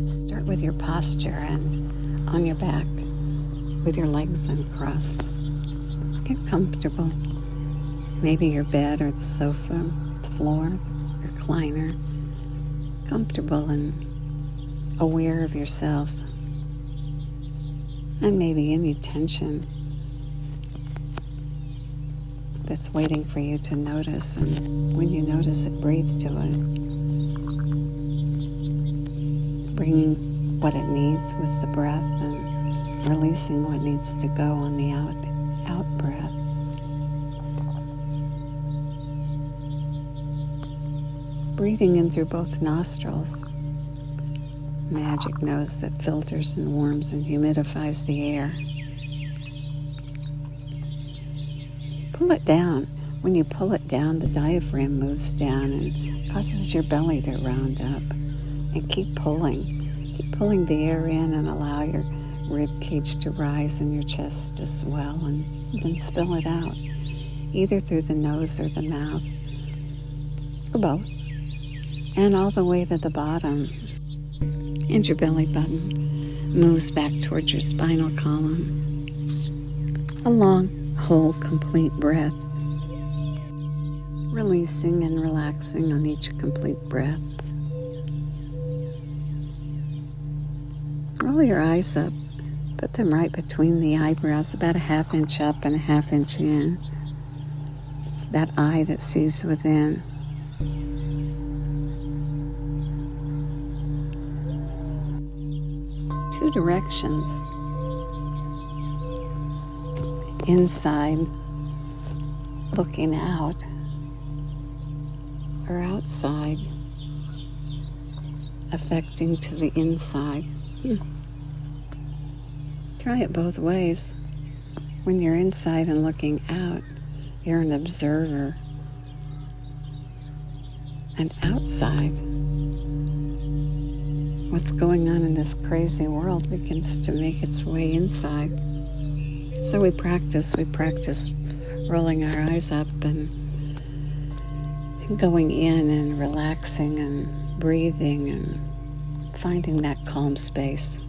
Start with your posture and on your back with your legs uncrossed. Get comfortable. Maybe your bed or the sofa, the floor, the recliner. Comfortable and aware of yourself. And maybe any tension that's waiting for you to notice. And when you notice it, breathe to it. Bringing what it needs with the breath and releasing what needs to go on the out breath. Breathing in through both nostrils. Magic nose that filters and warms and humidifies the air. Pull it down. When you pull it down, the diaphragm moves down and causes your belly to round up. And keep pulling. Keep pulling the air in and allow your rib cage to rise and your chest to swell, and then spill it out, either through the nose or the mouth, or both. And all the way to the bottom. And your belly button moves back towards your spinal column. A long, whole, complete breath. Releasing and relaxing on each complete breath. Roll your eyes up. Put them right between the eyebrows, about a ½ inch up and a ½ inch in. That eye that sees within. Two directions. Inside, looking out, or outside, affecting to the inside. Try it both ways. When you're inside and looking out, you're an observer. And outside, what's going on in this crazy world begins to make its way inside. So we practice rolling our eyes up and going in and relaxing and breathing and finding that calm space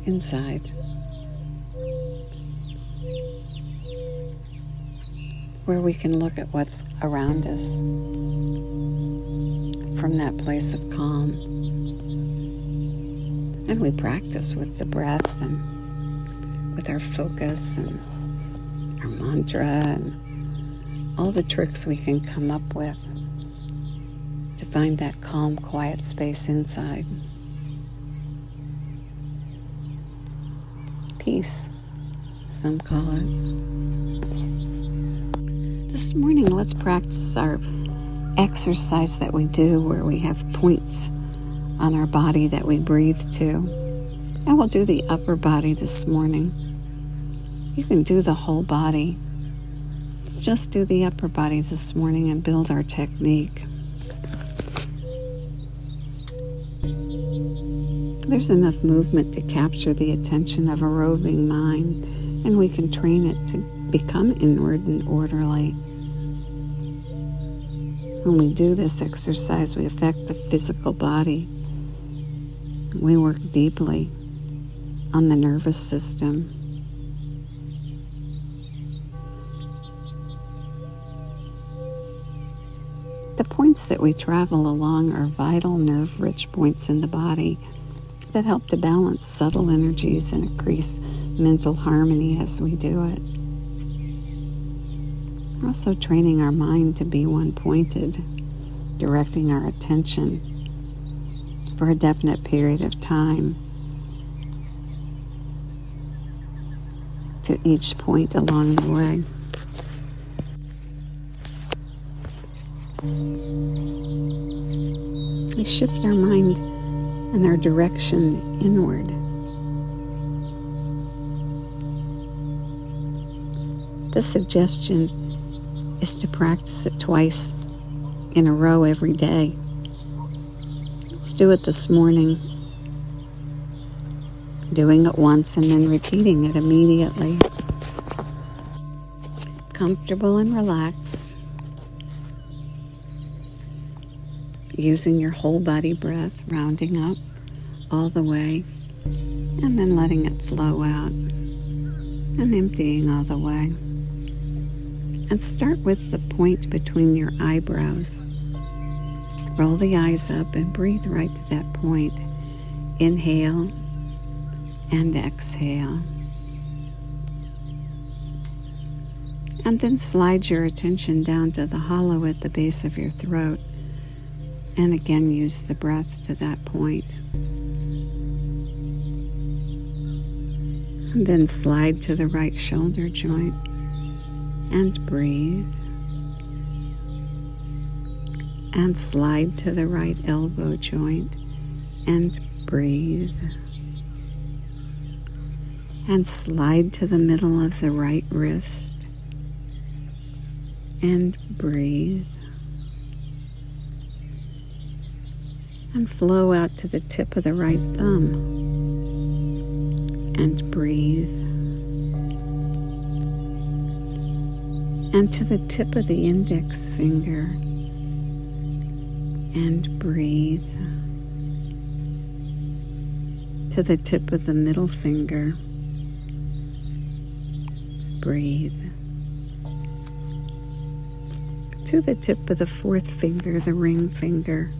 inside. Where we can look at what's around us from that place of calm. And we practice with the breath and with our focus and our mantra and all the tricks we can come up with to find that calm, quiet space inside. Peace, some call it. This morning, let's practice our exercise that we do where we have points on our body that we breathe to. And we'll do the upper body this morning. You can do the whole body. Let's just do the upper body this morning and build our technique. There's enough movement to capture the attention of a roving mind, and we can train it to become inward and orderly. When we do this exercise, we affect the physical body. We work deeply on the nervous system. The points that we travel along are vital, nerve-rich points in the body that help to balance subtle energies and increase mental harmony as we do it. We're also training our mind to be one-pointed, directing our attention for a definite period of time to each point along the way. We shift our mind and our direction inward. The suggestion is to practice it twice in a row every day. Let's do it this morning. Doing it once and then repeating it immediately. Comfortable and relaxed. using your whole body breath, rounding up all the way, and then letting it flow out and emptying all the way. And start with the point between your eyebrows. Roll the eyes up and breathe right to that point. Inhale and exhale. And then slide your attention down to the hollow at the base of your throat. And again, use the breath to that point. And then slide to the right shoulder joint and breathe. And slide to the right elbow joint and breathe. And slide to the middle of the right wrist and breathe. And flow out to the tip of the right thumb and breathe. And to the tip of the index finger and breathe. To the tip of the middle finger, breathe. To the tip of the fourth finger, the ring finger,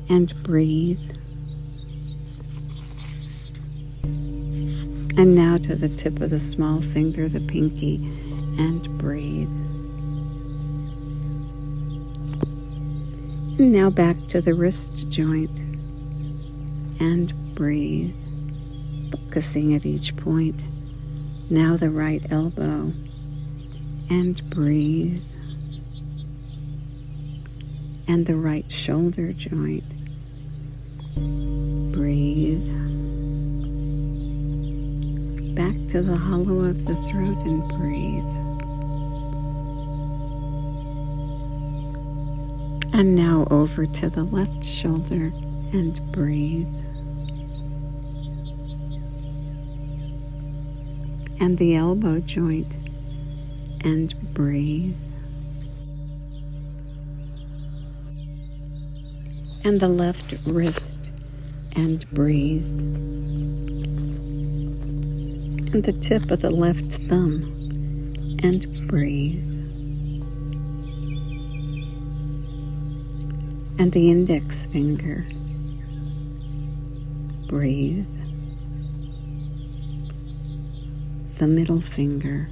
and breathe. And now to the tip of the small finger, the pinky, and breathe. And now back to the wrist joint and breathe, focusing at each point. Now the right elbow and breathe. And the right shoulder joint. Breathe. Back to the hollow of the throat and breathe. And now over to the left shoulder and breathe. And the elbow joint and breathe. And the left wrist and breathe. And the tip of the left thumb and breathe. And the index finger, breathe. The middle finger,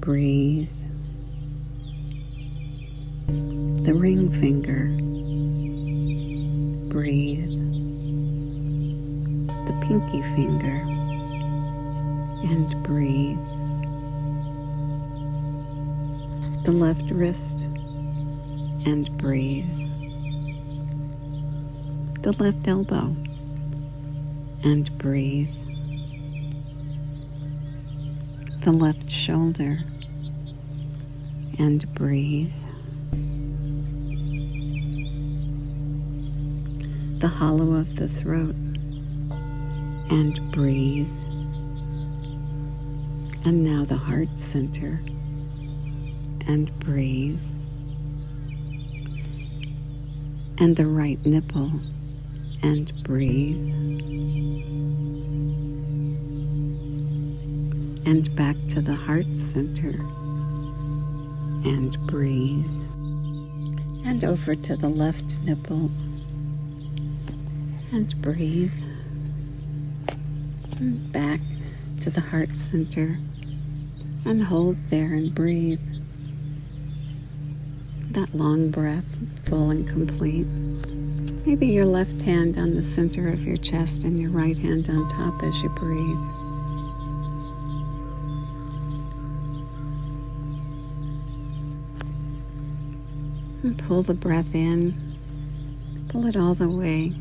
breathe. The ring finger, breathe. The pinky finger, and breathe. The left wrist, and breathe. The left elbow, and breathe. The left shoulder, and breathe. The hollow of the throat, and breathe. And now the heart center, and breathe. And the right nipple, and breathe. And back to the heart center, and breathe. And over to the left nipple, and breathe. And back to the heart center, and hold there and breathe. That long breath, full and complete. Maybe your left hand on the center of your chest and your right hand on top as you breathe. And pull the breath in, pull it all the way.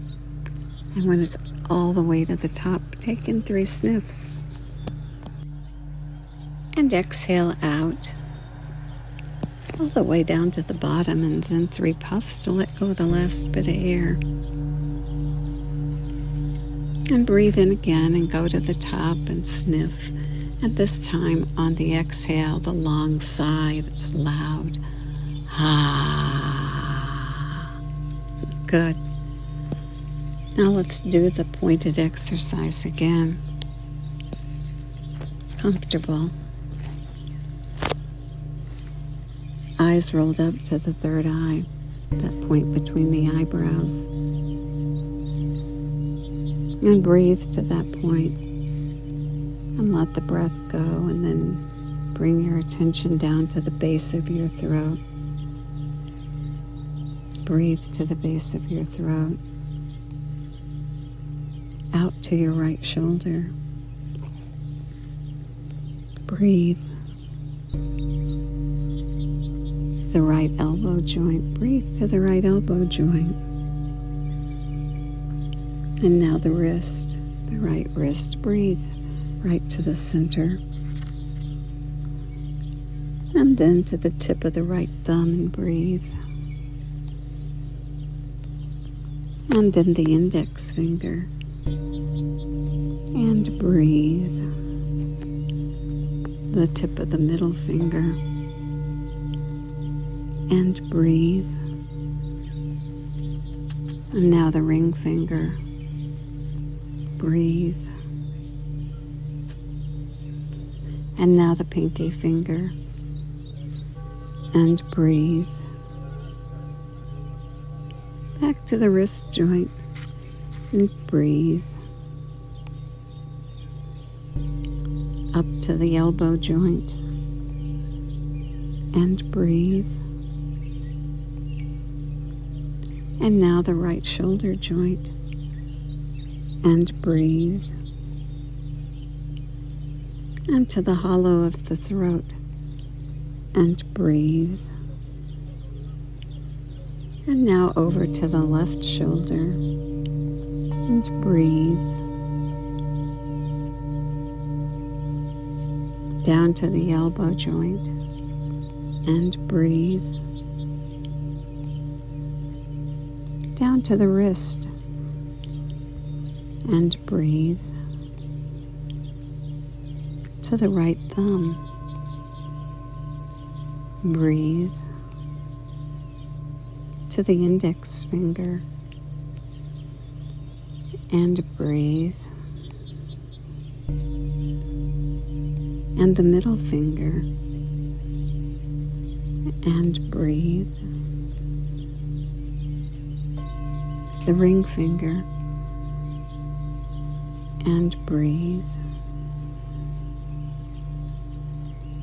And when it's all the way to the top, take in 3 sniffs. And exhale out, all the way down to the bottom, and then 3 puffs to let go of the last bit of air. And breathe in again and go to the top and sniff. And this time on the exhale, the long sigh that's loud. Ah. Good. Now let's do the pointed exercise again. Comfortable. Eyes rolled up to the third eye, that point between the eyebrows. And breathe to that point. And let the breath go, and then bring your attention down to the base of your throat. Breathe to the base of your throat. Out to your right shoulder. Breathe. The right elbow joint. Breathe to the right elbow joint. And now the wrist, the right wrist. Breathe right to the center. And then to the tip of the right thumb and breathe. And then the index finger. And breathe. The tip of the middle finger. And breathe. And now the ring finger. Breathe. And now the pinky finger. And breathe. Back to the wrist joint. And breathe. Up to the elbow joint. And breathe. And now the right shoulder joint. And breathe. And to the hollow of the throat. And breathe. And now over to the left shoulder. And breathe. Down to the elbow joint. And breathe. Down to the wrist. And breathe. To the right thumb. Breathe. To the index finger. And breathe. And the middle finger. And breathe. The ring finger. And breathe.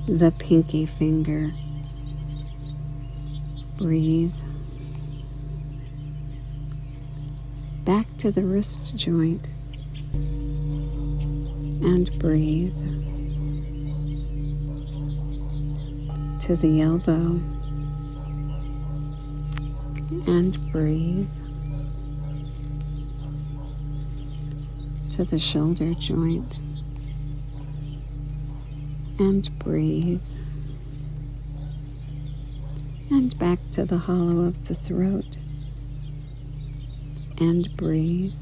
The pinky finger. Breathe. Back to the wrist joint. And breathe. To the elbow. And breathe. To the shoulder joint. And breathe. And back to the hollow of the throat. And breathe.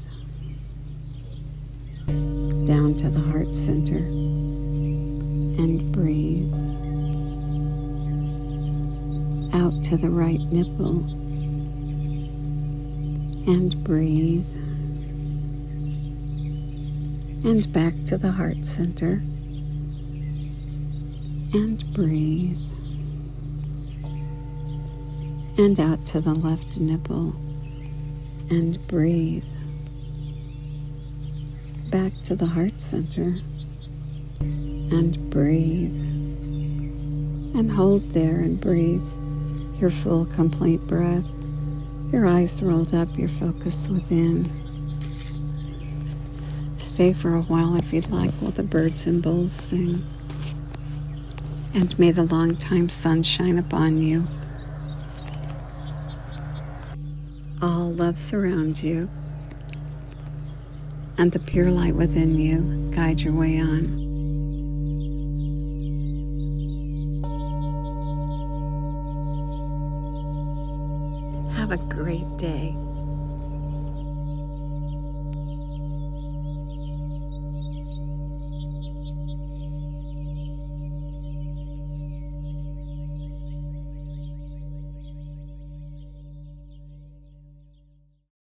Down to the heart center. And breathe. Out to the right nipple. And breathe. And back to the heart center. And breathe. And out to the left nipple. And breathe. Back to the heart center. And breathe. And hold there and breathe your full, complete breath. Your eyes rolled up, your focus within. Stay for a while if you'd like while the birds and bulls sing. And may the long time sun shine upon you. All love surround you, and the pure light within you guide your way on. Have a great day.